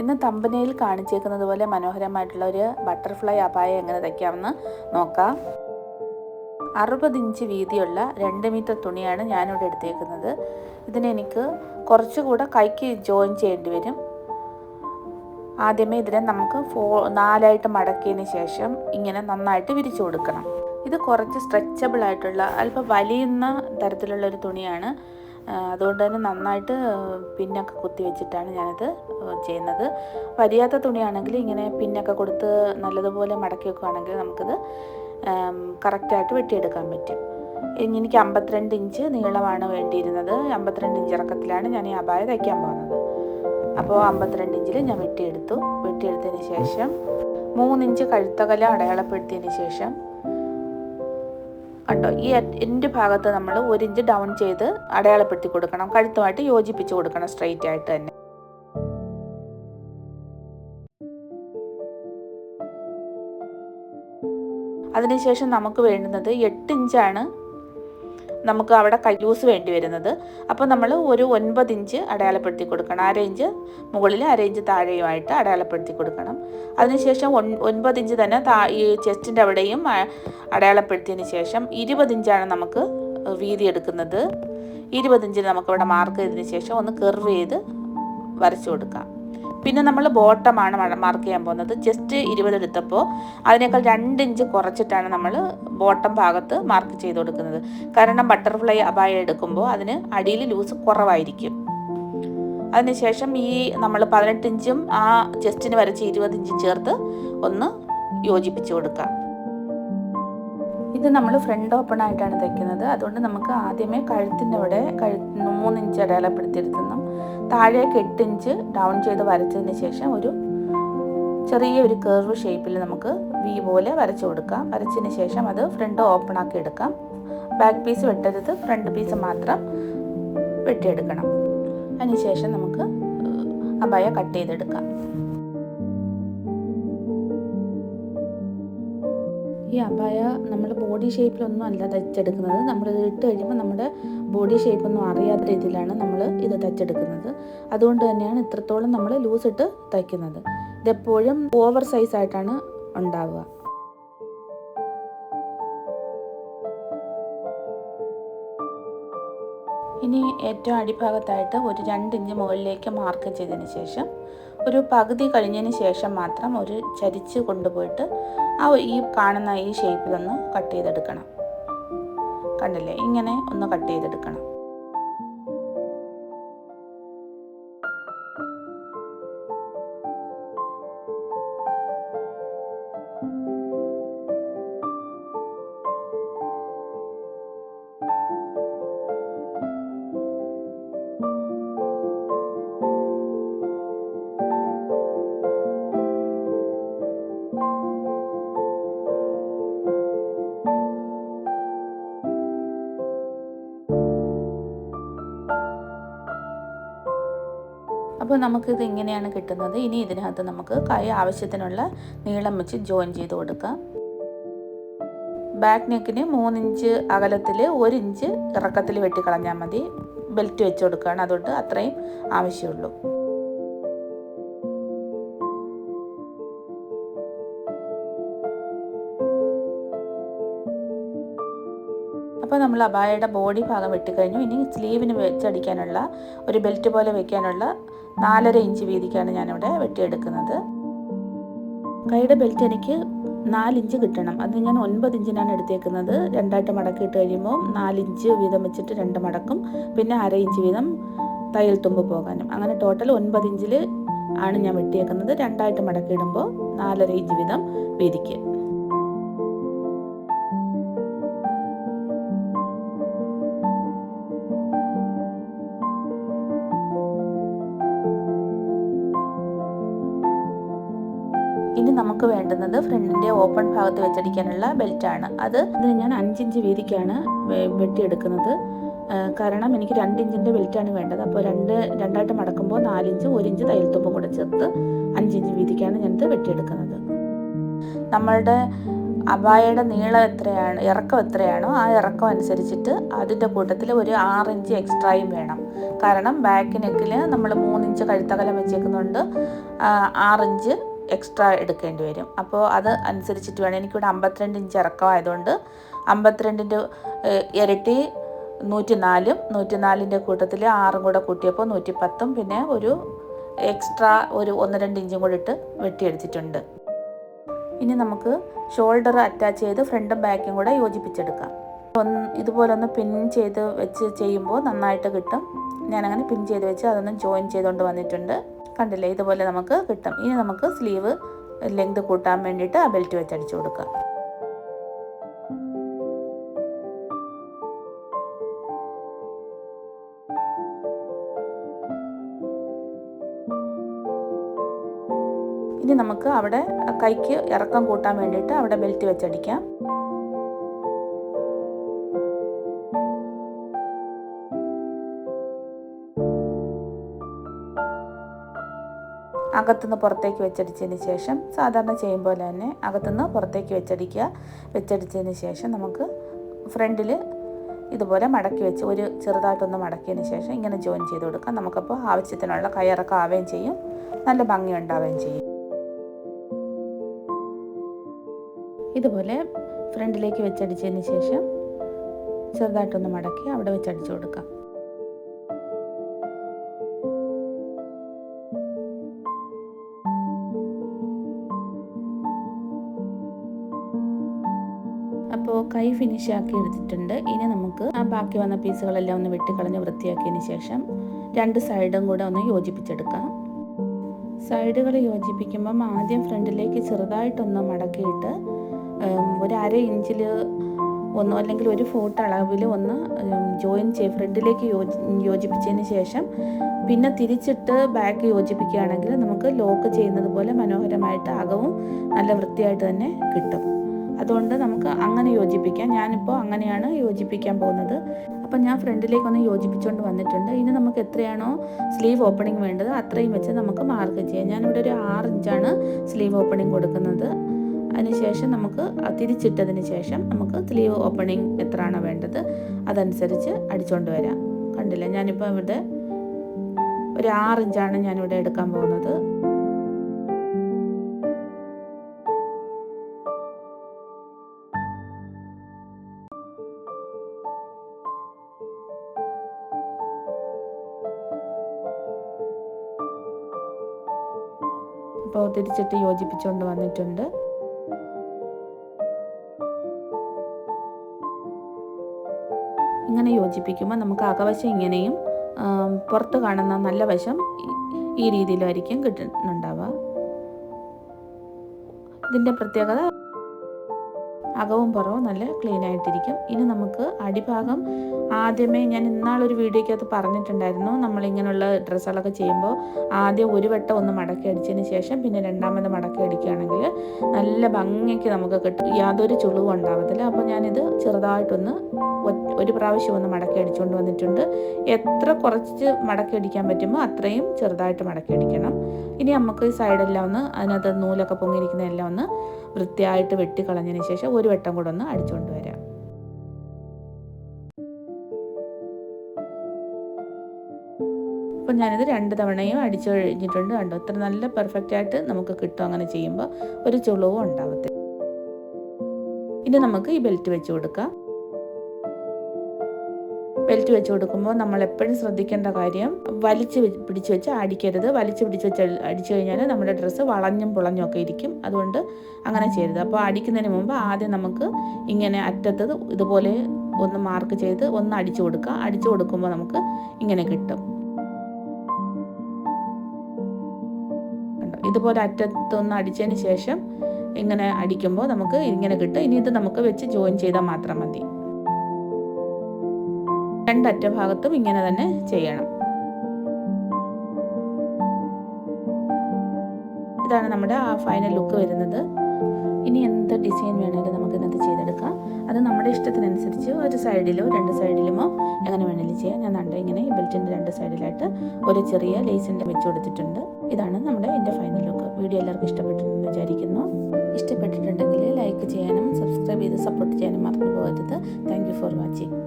ഇന്ന് തമ്പനയിൽ കാണിച്ചേക്കുന്നത് പോലെ മനോഹരമായിട്ടുള്ള ഒരു ബട്ടർഫ്ലൈ അബായ എങ്ങനെ തയ്ക്കാമെന്ന് നോക്കാം. 60 ഇഞ്ച് വീതിയുള്ള 2 മീറ്റർ തുണിയാണ് ഞാനിവിടെ എടുത്തേക്കുന്നത്. ഇതിനെനിക്ക് കുറച്ചുകൂടെ കൈക്ക് ജോയിൻ ചെയ്യേണ്ടി വരും. ആദ്യമേ ഇതിനെ നമുക്ക് 4 മടക്കിയതിന് ശേഷം ഇങ്ങനെ നന്നായിട്ട് വിരിച്ചു കൊടുക്കണം. ഇത് കുറച്ച് സ്ട്രെച്ചബിൾ ആയിട്ടുള്ള അല്പം വലിയുന്ന തരത്തിലുള്ള ഒരു തുണിയാണ്. അതുകൊണ്ട് തന്നെ നന്നായിട്ട് പിന്നൊക്കെ കുത്തി വെച്ചിട്ടാണ് ഞാനിത് ചെയ്യുന്നത്. വലിയാത്ത തുണിയാണെങ്കിൽ ഇങ്ങനെ പിന്നൊക്കെ കൊടുത്ത് നല്ലതുപോലെ മടക്കി വെക്കുകയാണെങ്കിൽ നമുക്കിത് കറക്റ്റായിട്ട് വെട്ടിയെടുക്കാൻ പറ്റും. എനിക്ക് 52 ഇഞ്ച് നീളമാണ് വേണ്ടിയിരുന്നത്. 52 ഇഞ്ച് ഇറക്കത്തിലാണ് ഞാൻ ഈ അബായ തയ്ക്കാൻ പോകുന്നത്. അപ്പോൾ 52 ഇഞ്ചിൽ ഞാൻ വെട്ടിയെടുത്തതിന് ശേഷം 3 ഇഞ്ച് കഴുത്തകല അടയാളപ്പെടുത്തിയതിന് ശേഷം കേട്ടോ, ഈ എൻ്റെ ഭാഗത്ത് നമ്മൾ 1 ഇഞ്ച് ഡൗൺ ചെയ്ത് അടയാളപ്പെടുത്തി കൊടുക്കണം. കഴുത്തുമായിട്ട് യോജിപ്പിച്ച് കൊടുക്കണം, സ്ട്രെയിറ്റ് ആയിട്ട് തന്നെ. അതിനുശേഷം നമുക്ക് വേണ്ടുന്നത് 8 ഇഞ്ചാണ് നമുക്ക് അവിടെ ലൂസ് വേണ്ടി വരുന്നത്. അപ്പോൾ നമ്മൾ ഒരു 9 ഇഞ്ച് അടയാളപ്പെടുത്തി കൊടുക്കണം. 1/2 ഇഞ്ച് മുകളിൽ 1/2 ഇഞ്ച് താഴെയുമായിട്ട് അടയാളപ്പെടുത്തി കൊടുക്കണം. അതിനുശേഷം 9 ഇഞ്ച് തന്നെ ഈ ചെസ്റ്റിൻ്റെ അവിടെയും അടയാളപ്പെടുത്തിയതിന് ശേഷം 20 ഇഞ്ചാണ് നമുക്ക് വീതി എടുക്കുന്നത്. 20 ഇഞ്ചിന് നമുക്കിവിടെ മാർക്ക് ചെയ്തതിന് ശേഷം ഒന്ന് കർവ് ചെയ്ത് വരച്ചു കൊടുക്കാം. പിന്നെ നമ്മൾ ബോട്ടമാണ് മാർക്ക് ചെയ്യാൻ പോകുന്നത്. ജസ്റ്റ് 20 എടുത്തപ്പോൾ അതിനേക്കാൾ 2 ഇഞ്ച് കുറച്ചിട്ടാണ് നമ്മൾ ബോട്ടം ഭാഗത്ത് മാർക്ക് ചെയ്ത് കൊടുക്കുന്നത്. കാരണം ബട്ടർഫ്ലൈ അബായ എടുക്കുമ്പോൾ അതിന് അടിയിൽ ലൂസ് കുറവായിരിക്കും. അതിനുശേഷം ഈ നമ്മൾ 18 ഇഞ്ചും ആ ചെസ്റ്റിന് വരച്ച് 20 ഇഞ്ചും ചേർത്ത് ഒന്ന് യോജിപ്പിച്ച് കൊടുക്കാം. ഇത് നമ്മൾ ഫ്രണ്ട് ഓപ്പൺ ആയിട്ടാണ് തയ്ക്കുന്നത്. അതുകൊണ്ട് നമുക്ക് ആദ്യമേ കഴുത്തിൻ്റെ അവിടെ 3 ഇഞ്ച് അടയാളപ്പെടുത്തിയെടുത്തുന്നു താഴേക്ക് 8 ഇഞ്ച് ഡൗൺ ചെയ്ത് വരച്ചതിന് ശേഷം ഒരു ചെറിയൊരു കർവ് ഷേപ്പിൽ നമുക്ക് വി പോലെ വരച്ചു കൊടുക്കാം. വരച്ചതിന് ശേഷം അത് ഫ്രണ്ട് ഓപ്പൺ ആക്കി എടുക്കാം. ബാക്ക് പീസ് വെട്ടരുത്, ഫ്രണ്ട് പീസ് മാത്രം വെട്ടിയെടുക്കണം. അതിനുശേഷം നമുക്ക് അബായ കട്ട് ചെയ്തെടുക്കാം. ഈ അബായ നമ്മൾ ബോഡി ഷേപ്പിലൊന്നും അല്ല തയ്ച്ചെടുക്കുന്നത്. നമ്മളിത് ഇട്ട് കഴിയുമ്പോൾ നമ്മുടെ ബോഡി ഷേപ്പൊന്നും അറിയാത്ത രീതിയിലാണ് നമ്മൾ ഇത് തയ്ച്ചെടുക്കുന്നത്. അതുകൊണ്ട് തന്നെയാണ് ഇത്രത്തോളം നമ്മൾ ലൂസ് ഇട്ട് തയ്ക്കുന്നത്. ഇതെപ്പോഴും ഓവർ സൈസ് ആയിട്ടാണ് ഉണ്ടാവുക. ഇനി ഏറ്റവും അടിഭാഗത്തായിട്ട് ഒരു 2 ഇഞ്ച് മുകളിലേക്ക് മാർക്ക് ചെയ്തതിന് ശേഷം ഒരു പകുതി കഴിഞ്ഞതിന് ശേഷം മാത്രം ഒരു ചരിച്ച് കൊണ്ടുപോയിട്ട് ഈ കാണുന്ന ഈ ഷേപ്പിലൊന്ന് കട്ട് ചെയ്തെടുക്കണം. കണ്ടില്ലേ, ഇങ്ങനെ ഒന്ന് കട്ട് ചെയ്തെടുക്കണം. അപ്പോൾ നമുക്കിത് ഇങ്ങനെയാണ് കിട്ടുന്നത്. ഇനി ഇതിനകത്ത് നമുക്ക് കൈ ആവശ്യത്തിനുള്ള നീളം വെച്ച് ജോയിൻ ചെയ്ത് കൊടുക്കാം. ബാക്ക് നെക്കിന് 3 ഇഞ്ച് അകലത്തിൽ 1 ഇഞ്ച് ഇറക്കത്തിൽ വെട്ടിക്കളഞ്ഞാൽ മതി. ബെൽറ്റ് വെച്ച് കൊടുക്കുകയാണ്, അതുകൊണ്ട് അത്രയും ആവശ്യമുള്ളൂ. അപ്പോൾ നമ്മൾ അബായയുടെ ബോഡി ഭാഗം വെട്ടിക്കഴിഞ്ഞു. ഇനി സ്ലീവിന് വെച്ചടിക്കാനുള്ള ഒരു ബെൽറ്റ് പോലെ വെക്കാനുള്ള 4.5 ഇഞ്ച് വീതിക്കാണ് ഞാനിവിടെ വെട്ടിയെടുക്കുന്നത്. കൈയുടെ ബെൽറ്റ് എനിക്ക് 4 ഇഞ്ച് കിട്ടണം. അത് ഞാൻ 9 ഇഞ്ചിനാണ് എടുത്തേക്കുന്നത്. 2 മടക്കി ഇട്ട് കഴിയുമ്പോൾ 4 ഇഞ്ച് വീതം വെച്ചിട്ട് 2 മടക്കും, പിന്നെ 1/2 ഇഞ്ച് വീതം തയ്യൽ തുമ്പ് പോകാനും. അങ്ങനെ ടോട്ടൽ 9 ഇഞ്ചിൽ ആണ് ഞാൻ വെട്ടിയേക്കുന്നത്. 2 മടക്കി ഇടുമ്പോൾ 4.5 ഇഞ്ച് വീതം വീതിക്ക്. ഇനി നമുക്ക് വേണ്ടുന്നത് ഫ്രണ്ടിൻ്റെ ഓപ്പൺ ഭാഗത്ത് വെച്ചടിക്കാനുള്ള ബെൽറ്റാണ്. ഇതിന് ഞാൻ 5 ഇഞ്ച് വീതിക്കാണ് വെട്ടിയെടുക്കുന്നത്. കാരണം എനിക്ക് 2 ഇഞ്ചിൻ്റെ ബെൽറ്റാണ് വേണ്ടത്. അപ്പോൾ 2 മടക്കുമ്പോൾ 4 ഇഞ്ചും 1 ഇഞ്ച് തയ്യൽ തുമ്പും കൂടെ ചേർത്ത് 5 ഇഞ്ച് വീതിക്കാണ് ഞാനിത് വെട്ടിയെടുക്കുന്നത്. നമ്മളുടെ അബായയുടെ നീളം എത്രയാണ്, ഇറക്കം എത്രയാണോ ആ ഇറക്കം അനുസരിച്ചിട്ട് അതിൻ്റെ കൂട്ടത്തിൽ ഒരു 6 ഇഞ്ച് എക്സ്ട്രായും വേണം. കാരണം ബാക്ക് നെക്കിൽ നമ്മൾ 3 ഇഞ്ച് കഴുത്തകലം വെച്ചേക്കുന്നുണ്ട്, 6 ഇഞ്ച് എക്സ്ട്രാ എടുക്കേണ്ടി വരും. അപ്പോൾ അത് അനുസരിച്ചിട്ട് വേണം. എനിക്കിവിടെ 52 ഇഞ്ച് ഇറക്കമായതുകൊണ്ട് 52ൻ്റെ ഇരട്ടി 104, 104ൻ്റെ കൂട്ടത്തിൽ 6 കൂടെ കൂട്ടിയപ്പോൾ 110, പിന്നെ ഒരു എക്സ്ട്രാ ഒരു 1-2 ഇഞ്ചും കൂടി ഇട്ട് വെട്ടിയെടുത്തിട്ടുണ്ട്. ഇനി നമുക്ക് ഷോൾഡർ അറ്റാച്ച് ചെയ്ത് ഫ്രണ്ടും ബാക്കും കൂടെ യോജിപ്പിച്ചെടുക്കാം. ഇതുപോലെ ഒന്ന് പിൻ ചെയ്ത് വെച്ച് ചെയ്യുമ്പോൾ നന്നായിട്ട് കിട്ടും. ഞാനങ്ങനെ പിൻ ചെയ്ത് വെച്ച് അതൊന്ന് ജോയിൻ ചെയ്തുകൊണ്ട് വന്നിട്ടുണ്ട്. കണ്ടില്ലേ, ഇതുപോലെ നമുക്ക് കിട്ടും. ഇനി നമുക്ക് സ്ലീവ് ലെങ്ത് കൂട്ടാൻ വേണ്ടിയിട്ട് ആ ബെൽറ്റ് വെച്ച് അടിച്ചു കൊടുക്കാം. ഇനി നമുക്ക് അവിടെ കൈക്ക് ഇറക്കം കൂട്ടാൻ വേണ്ടിയിട്ട് അവിടെ ബെൽറ്റ് വെച്ചടിക്കാം. അകത്തുനിന്ന് പുറത്തേക്ക് വെച്ചടിച്ചതിന് ശേഷം സാധാരണ ചെയ്യും പോലെ തന്നെ അകത്തുനിന്ന് പുറത്തേക്ക് വെച്ചടിക്കുക. വെച്ചടിച്ചതിന് ശേഷം നമുക്ക് ഫ്രണ്ടിൽ ഇതുപോലെ മടക്കി വെച്ച് ഒരു ചെറുതായിട്ടൊന്ന് മടക്കിയതിന് ശേഷം ഇങ്ങനെ ജോയിൻ ചെയ്ത് കൊടുക്കാം. നമുക്കപ്പോൾ ആവശ്യത്തിനുള്ള കൈയിറക്കം ആവുകയും ചെയ്യും, നല്ല ഭംഗി ഉണ്ടാവുകയും ചെയ്യും. ഇതുപോലെ ഫ്രണ്ടിലേക്ക് വെച്ചടിച്ചതിന് ശേഷം ചെറുതായിട്ടൊന്ന് മടക്കി അവിടെ വെച്ചടിച്ചു കൊടുക്കാം. അപ്പോൾ കൈ ഫിനിഷ് ആക്കി എടുത്തിട്ടുണ്ട്. ഇനി നമുക്ക് ആ ബാക്കി വന്ന പീസുകളെല്ലാം ഒന്ന് വെട്ടിക്കളഞ്ഞ് വൃത്തിയാക്കിയതിന് ശേഷം 2 സൈഡും കൂടെ ഒന്ന് യോജിപ്പിച്ചെടുക്കാം. സൈഡുകൾ യോജിപ്പിക്കുമ്പം ആദ്യം ഫ്രണ്ടിലേക്ക് ചെറുതായിട്ടൊന്ന് മടക്കിയിട്ട് ഒരു 1/2 ഇഞ്ചിൽ ഒന്ന് അല്ലെങ്കിൽ 1 ഫൂട്ട് അളവിൽ ഒന്ന് ഫ്രണ്ടിലേക്ക് യോജിപ്പിച്ചതിന് ശേഷം പിന്നെ തിരിച്ചിട്ട് ബാക്ക് യോജിപ്പിക്കുകയാണെങ്കിൽ നമുക്ക് ലോക്ക് ചെയ്യുന്നത് പോലെ മനോഹരമായിട്ട് അകവും നല്ല വൃത്തിയായിട്ട് തന്നെ കിട്ടും. അതുകൊണ്ട് നമുക്ക് അങ്ങനെ യോജിപ്പിക്കാം. ഞാനിപ്പോൾ അങ്ങനെയാണ് യോജിപ്പിക്കാൻ പോകുന്നത്. അപ്പം ഞാൻ ഫ്രണ്ടിലേക്കൊന്ന് യോജിപ്പിച്ചുകൊണ്ട് വന്നിട്ടുണ്ട്. ഇനി നമുക്ക് എത്രയാണോ സ്ലീവ് ഓപ്പണിംഗ് വേണ്ടത് അത്രയും വെച്ച് നമുക്ക് മാർക്ക് ചെയ്യാം. ഞാനിവിടെ ഒരു 6 ഇഞ്ചാണ് സ്ലീവ് ഓപ്പണിംഗ് കൊടുക്കുന്നത്. അതിനുശേഷം നമുക്ക് തിരിച്ചിട്ടതിന് ശേഷം നമുക്ക് സ്ലീവ് ഓപ്പണിംഗ് എത്രയാണോ വേണ്ടത് അതനുസരിച്ച് അടിച്ചുകൊണ്ട് വരാം. കണ്ടില്ല, ഞാനിപ്പോൾ ഇവിടെ ഒരു 6 ഇഞ്ചാണ് ഞാനിവിടെ എടുക്കാൻ പോകുന്നത്. ഇപ്പോൾ തിരിച്ചിട്ട് യോജിപ്പിച്ചുകൊണ്ട് വന്നിട്ടുണ്ട്. ഇങ്ങനെ യോജിപ്പിക്കുമ്പോൾ നമുക്ക് അകവശം ഇങ്ങനെയും പുറത്ത് കാണുന്ന നല്ല വശം ഈ രീതിയിലായിരിക്കും കിട്ടുന്നുണ്ടാവുക. ഇതിൻ്റെ പ്രത്യേകത അകവും പുറവും നല്ല ക്ലീൻ ആയിട്ടിരിക്കും. ഇനി നമുക്ക് അടിഭാഗം ആദ്യമേ ഞാൻ ഇന്നാളൊരു വീഡിയോയ്ക്കകത്ത് പറഞ്ഞിട്ടുണ്ടായിരുന്നു, നമ്മളിങ്ങനെയുള്ള ഡ്രസ്സുകളൊക്കെ ചെയ്യുമ്പോൾ ആദ്യം ഒരു വട്ടം ഒന്ന് മടക്കി അടിച്ചതിന് ശേഷം പിന്നെ രണ്ടാമത് മടക്കി അടിക്കുകയാണെങ്കിൽ നല്ല ഭംഗിക്ക് നമുക്ക് കിട്ടും, യാതൊരു ചുളിവും ഉണ്ടാവത്തില്ല. അപ്പോൾ ഞാനിത് ചെറുതായിട്ടൊന്ന് ഒരു പ്രാവശ്യം ഒന്ന് മടക്കി അടിച്ചുകൊണ്ട് വന്നിട്ടുണ്ട്. എത്ര കുറച്ച് മടക്കി അടിക്കാൻ പറ്റുമോ അത്രയും ചെറുതായിട്ട് മടക്കി അടിക്കണം. ഇനി നമുക്ക് ഈ സൈഡെല്ലാം ഒന്ന് അതിനകത്ത് നൂലൊക്കെ പൊങ്ങിയിരിക്കുന്ന എല്ലാം ഒന്ന് വൃത്തിയായിട്ട് വെട്ടിക്കളഞ്ഞതിന് ശേഷം ഒരു വട്ടം കൂടെ ഒന്ന് അടിച്ചുകൊണ്ട് വരാം. അപ്പം ഞാനിത് 2 തവണയും അടിച്ചു കഴിഞ്ഞിട്ടുണ്ട്. കണ്ടോ, ഇത്ര നല്ല പെർഫെക്റ്റ് ആയിട്ട് നമുക്ക് കിട്ടും. അങ്ങനെ ചെയ്യുമ്പോൾ ഒരു ചുളിവും ഉണ്ടാവത്തില്ല. ഇനി നമുക്ക് ഈ ബെൽറ്റ് വെച്ച് കൊടുക്കാം. ബെൽറ്റ് വെച്ച് കൊടുക്കുമ്പോൾ നമ്മൾ എപ്പോഴും ശ്രദ്ധിക്കേണ്ട കാര്യം വലിച്ച് പിടിച്ച് വെച്ച് അടിക്കരുത്. വലിച്ച് പിടിച്ച് വെച്ച് അടിച്ചു കഴിഞ്ഞാൽ നമ്മുടെ ഡ്രസ്സ് വളഞ്ഞും പുളഞ്ഞും ഒക്കെ ഇരിക്കും. അതുകൊണ്ട് അങ്ങനെ ചെയ്യരുത്. അപ്പോൾ അടിക്കുന്നതിന് മുമ്പ് ആദ്യം നമുക്ക് ഇങ്ങനെ അറ്റത്ത് ഇതുപോലെ ഒന്ന് മാർക്ക് ചെയ്ത് ഒന്ന് അടിച്ചു കൊടുക്കുക. അടിച്ചു കൊടുക്കുമ്പോൾ നമുക്ക് ഇങ്ങനെ കിട്ടും. ഇതുപോലെ അറ്റത്തൊന്ന് അടിച്ചതിന് ശേഷം ഇങ്ങനെ അടിക്കുമ്പോൾ നമുക്ക് ഇങ്ങനെ കിട്ടും. ഇനി ഇത് നമുക്ക് വെച്ച് ജോയിൻ ചെയ്താൽ മാത്രം മതി. 2 അറ്റഭാഗത്തും ഇങ്ങനെ തന്നെ ചെയ്യണം. ഇതാണ് നമ്മുടെ ആ ഫൈനൽ ലുക്ക് വരുന്നത്. ഇനി എന്ത് ഡിസൈൻ വേണമെങ്കിലും നമുക്ക് ഇതിനകത്ത് ചെയ്തെടുക്കാം. അത് നമ്മുടെ ഇഷ്ടത്തിനനുസരിച്ച് ഒരു സൈഡിലോ 2 സൈഡിലുമോ എങ്ങനെ വേണമെങ്കിലും ചെയ്യാം. ഞാൻ ഇങ്ങനെ ഈ ബെൽറ്റിൻ്റെ 2 സൈഡിലായിട്ട് ഒരു ചെറിയ ലേസിൻ്റെ വെച്ച് കൊടുത്തിട്ടുണ്ട്. ഇതാണ് എൻ്റെ ഫൈനൽ ലുക്ക്. വീഡിയോ എല്ലാവർക്കും ഇഷ്ടപ്പെട്ടിട്ടുണ്ടെന്ന് വിചാരിക്കുന്നു. ഇഷ്ടപ്പെട്ടിട്ടുണ്ടെങ്കിൽ ലൈക്ക് ചെയ്യാനും സബ്സ്ക്രൈബ് ചെയ്ത് സപ്പോർട്ട് ചെയ്യാനും മറന്നു പോകരുത്. Thank you for watching.